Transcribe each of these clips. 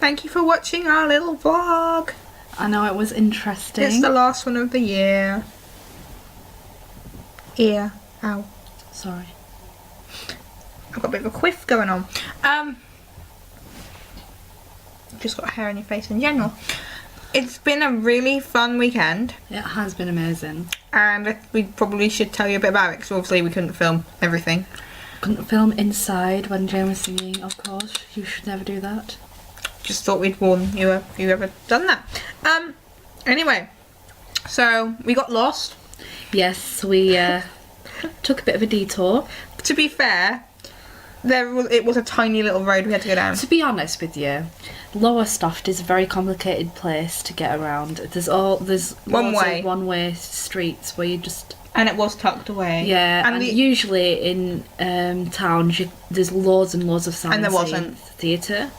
thank you for watching our little vlog. I know, it was interesting. It's the last one of the year. Ear. Ow. Sorry. I've got a bit of a quiff going on. Just got hair on your face in general. It's been a really fun weekend. It has been amazing. And we probably should tell you a bit about it because obviously we couldn't film everything. Couldn't film inside when Jane was singing, of course. You should never do that. Just thought we'd warn you if you ever done that. Anyway, so we got lost. Yes, we took a bit of a detour. To be fair, it was a tiny little road we had to go down. To be honest with you, Lowestoft is a very complicated place to get around. There's one-way streets where you just... And it was tucked away. Yeah, and usually in towns there's loads and loads of signs. And there wasn't. Theatre,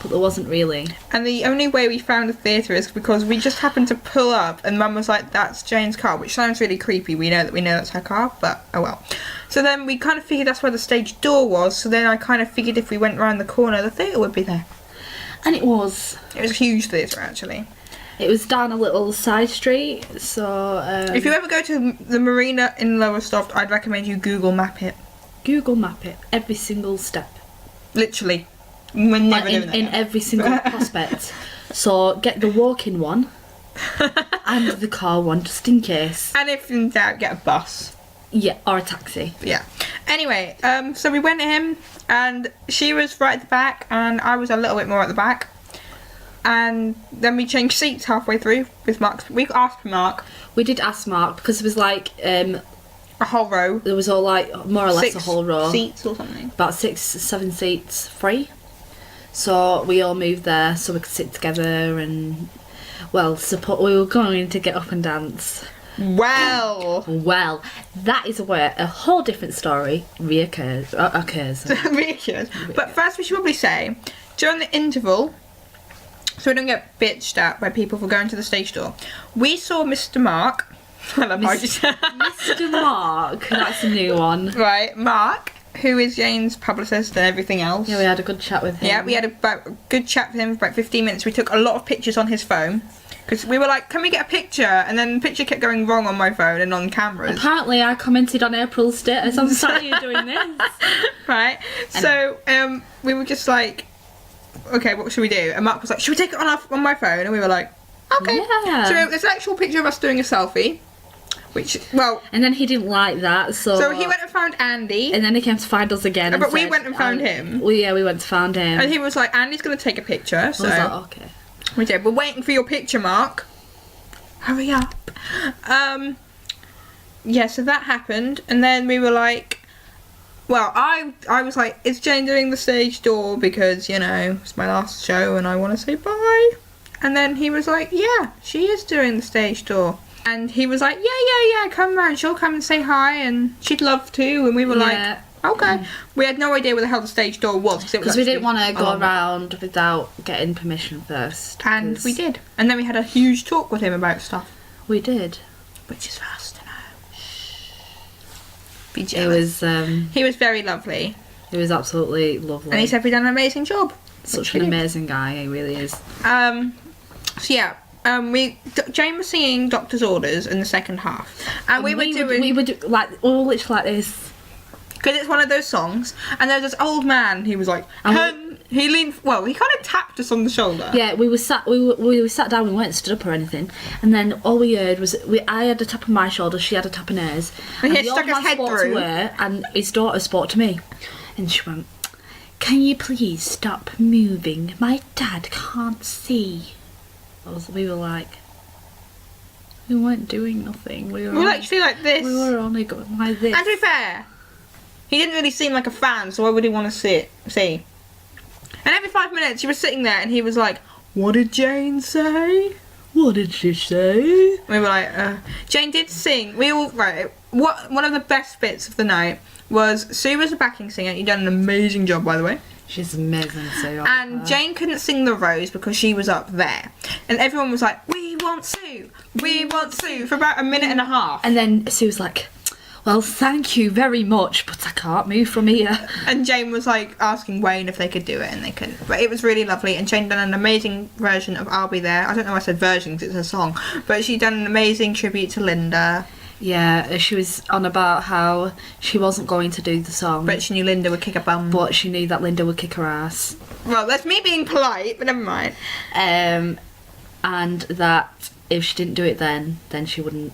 but there wasn't really. And the only way we found a theatre is because we just happened to pull up and Mum was like, that's Jane's car, which sounds really creepy. We know that's her car, but oh well. So then we kind of figured that's where the stage door was, so then I kind of figured if we went round the corner, the theatre would be there. And it was. It was a huge theatre, actually. It was down a little side street, so... if you ever go to the marina in Lowestoft, I'd recommend you Google Map it. Google Map it, every single step. Literally. We're never doing that. In every single prospect. So get the walking one and the car one, just in case. And if in doubt, get a bus. Yeah, or a taxi. Yeah. Anyway, so we went in and she was right at the back and I was a little bit more at the back. And then we changed seats halfway through with Mark. We asked Mark. We did ask Mark because it was like... a whole row. There was all like, more or less a whole row. 6 seats or something. About 6-7 seats free. So we all moved there so we could sit together and... Well, we were going to get up and dance. Well, that is where a whole different story occurs. But first we should probably say, during the interval, so we don't get bitched at by people for going to the stage door, we saw Mr. Mark. I love how you said Mr. Mark, that's a new one. Right, Mark, who is Jane's publicist and everything else. Yeah, we had a good chat with him. Yeah, we had a good chat with him for about 15 minutes. We took a lot of pictures on his phone. Because we were like, can we get a picture? And then the picture kept going wrong on my phone and on cameras. Apparently I commented on April's status. I'm sorry you're doing this. Right. So we were just like, okay, what should we do? And Mark was like, should we take it on my phone? And we were like, okay. Yeah. So there's an actual picture of us doing a selfie. Which, well... And then he didn't like that, so... So he went and found Andy. And then he came to find us again. But we went and found him. Well, yeah, we went to find him. And he was like, Andy's going to take a picture, so... I was like, okay. We did. We're waiting for your picture, Mark. Hurry up. Yeah, so that happened, and then we were like, well, I was like, is Jane doing the stage door because, you know, it's my last show and I want to say bye? And then he was like, yeah, she is doing the stage door. And he was like, yeah, come round, she'll come and say hi and she'd love to. And we were like, okay. We had no idea where the hell the stage door was. Because we didn't want to go around without getting permission first. And we did. And then we had a huge talk with him about stuff. We did. Which is for us to know. Be It jealous. was... he was very lovely. He was absolutely lovely. And he said we'd done an amazing job. Such an amazing guy, he really is. So yeah. Jane was singing Doctor's Orders in the second half. And we were literally like this. Because it's one of those songs, and there was this old man. He was like, he leaned. Well, he kind of tapped us on the shoulder. Yeah, we were sat down. We weren't stood up or anything, and then all we heard was I had a tap on my shoulder, she had a tap on hers, and he the stuck old his man head spoke through. to her, and his daughter spoke to me, and she went, "Can you please stop moving? My dad can't see." We were like, we weren't doing nothing. We were actually like this. We were only going like this. And to be fair, he didn't really seem like a fan, so why would he want to see? And every 5 minutes he was sitting there and he was like, what did Jane say? What did she say? We were like, Jane did sing. We all, right, one of the best bits of the night was Sue was a backing singer. You've done an amazing job, by the way. She's amazing, Sue. And Jane couldn't sing the Rose because she was up there. And everyone was like, we want Sue. We want Sue for about a minute and a half. And then Sue was like, well, thank you very much, but I can't move from here. And Jane was like asking Wayne if they could do it, and they couldn't. But it was really lovely, and Jane done an amazing version of I'll Be There. I don't know why I said version because it's a song, but she done an amazing tribute to Linda. Yeah, she was on about how she wasn't going to do the song. But she knew Linda would kick her bum. But she knew that Linda would kick her ass. Well, that's me being polite, but never mind. And that if she didn't do it then she wouldn't...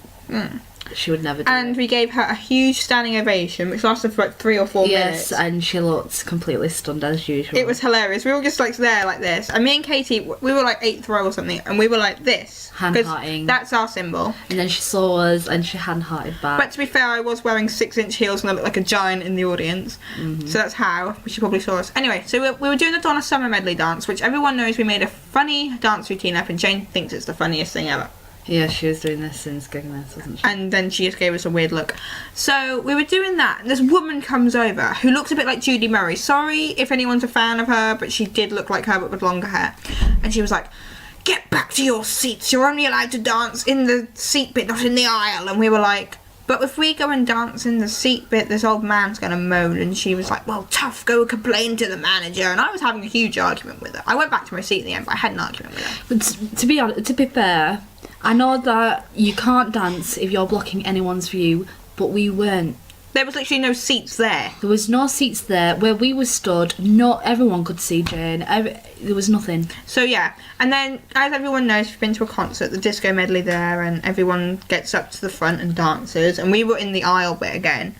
She would never do it. And we gave her a huge standing ovation, which lasted for like 3 or 4 minutes. Yes, and she looked completely stunned as usual. It was hilarious. We were just like there like this. And me and Katie, we were like 8th row or something, and we were like this. Hand-hearting. That's our symbol. And then she saw us and she hand-hearted back. But to be fair, I was wearing 6-inch heels and I looked like a giant in the audience. So that's how she probably saw us. Anyway, so we were doing the Donna Summer medley dance, which everyone knows we made a funny dance routine up, and Jane thinks it's the funniest thing ever. Yeah, she was doing this since getting this, wasn't she? And then she just gave us a weird look. So we were doing that, and this woman comes over who looks a bit like Judy Murray. Sorry if anyone's a fan of her, but she did look like her but with longer hair. And she was like, "Get back to your seats. You're only allowed to dance in the seat bit, not in the aisle." And we were like, "But if we go and dance in the seat bit, this old man's going to moan." And she was like, "Well, tough, go complain to the manager." And I was having a huge argument with her. I went back to my seat in the end, but I had an argument with her. But to be honest, to be fair, I know that you can't dance if you're blocking anyone's view, but we weren't. There was literally no seats there. There was no seats there. Where we were stood, not everyone could see Jane. There was nothing. So yeah, and then as everyone knows, if you've been to a concert, the disco medley there, and everyone gets up to the front and dances, and we were in the aisle bit again,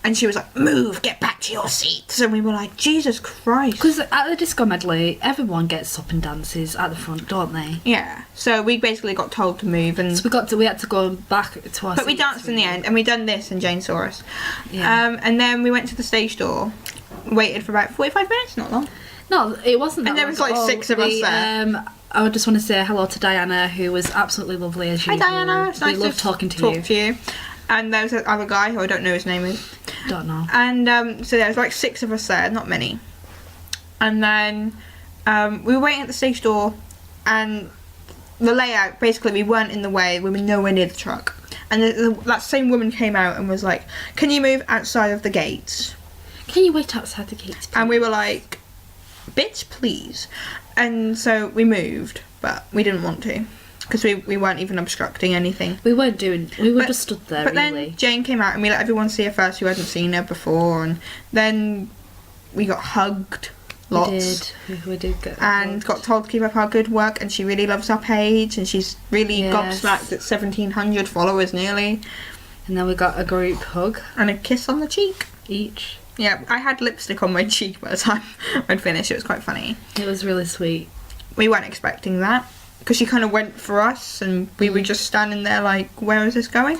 and she was like, "Move, get back to your seats." And we were like, Jesus Christ. Because at the disco medley, everyone gets up and dances at the front, don't they? Yeah, so we basically got told to move, and So we had to go back to our but we seats, danced in the end, and we done this, and Jane saw us. Yeah. And then we went to the stage door, waited for about 45 minutes, not long. No, it wasn't that And there long was at like all. 6 of us there. I would just want to say hello to Diana, who was absolutely lovely as Hi usual. Diana, it's we nice love to talking to talk you. And there was another guy who I don't know his name is. Don't know. And so there was like 6 of us there, not many. And then we were waiting at the stage door, and the layout, basically we weren't in the way, we were nowhere near the truck. And that same woman came out and was like, "Can you move outside of the gates?" Can you wait outside the gates, please? And we were like, "Bitch, please." And so we moved, but we didn't want to, because we weren't even obstructing anything. We were just stood there, But really. then Jane came out and we let everyone see her first who hadn't seen her before, and then we got hugged lots. We did get And got told to keep up our good work, and she really loves our page, and she's really Yes. gobsmacked at 1,700 followers nearly. And then we got a group hug And a kiss on the cheek. each. Yeah, I had lipstick on my cheek by the time I'd finished. It was quite funny. It was really sweet. We weren't expecting that, because she kind of went for us, and we were just standing there like, where is this going?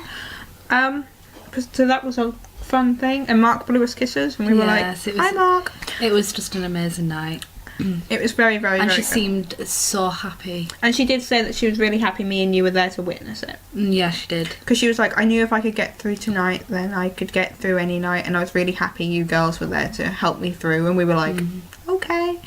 So that was a fun thing. And Mark blew us kisses, and we were Yes, like, it was- "Hi, Mark." It was just an amazing night. It was very, very, And very she good. seemed so happy. And she did say that she was really happy me and you were there to witness it. Yeah, she did. Because she was like, "I knew if I could get through tonight, then I could get through any night, and I was really happy you girls were there to help me through." And we were like, "Okay."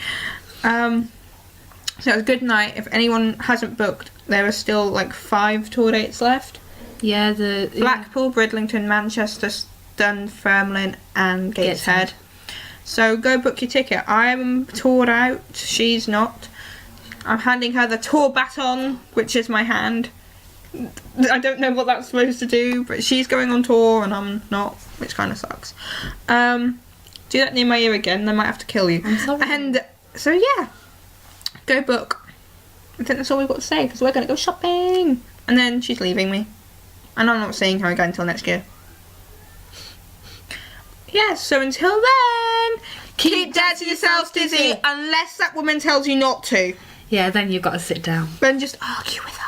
So it was a good night. If anyone hasn't booked, there are still like 5 tour dates left. Yeah, Blackpool, Bridlington, Manchester, Dunfermline and Gateshead. So go book your ticket. I'm toured out, she's not. I'm handing her the tour baton, which is my hand. I don't know what that's supposed to do, but she's going on tour and I'm not, which kind of sucks. Do that near my ear again, they might have to kill you. I'm sorry. And so yeah, go book. I think that's all we've got to say, because we're going to go shopping. And then she's leaving me. And I'm not seeing her again until next year. Yeah, so until then, keep dancing yourselves dizzy, unless that woman tells you not to. Yeah, then you've got to sit down. Then just argue with her.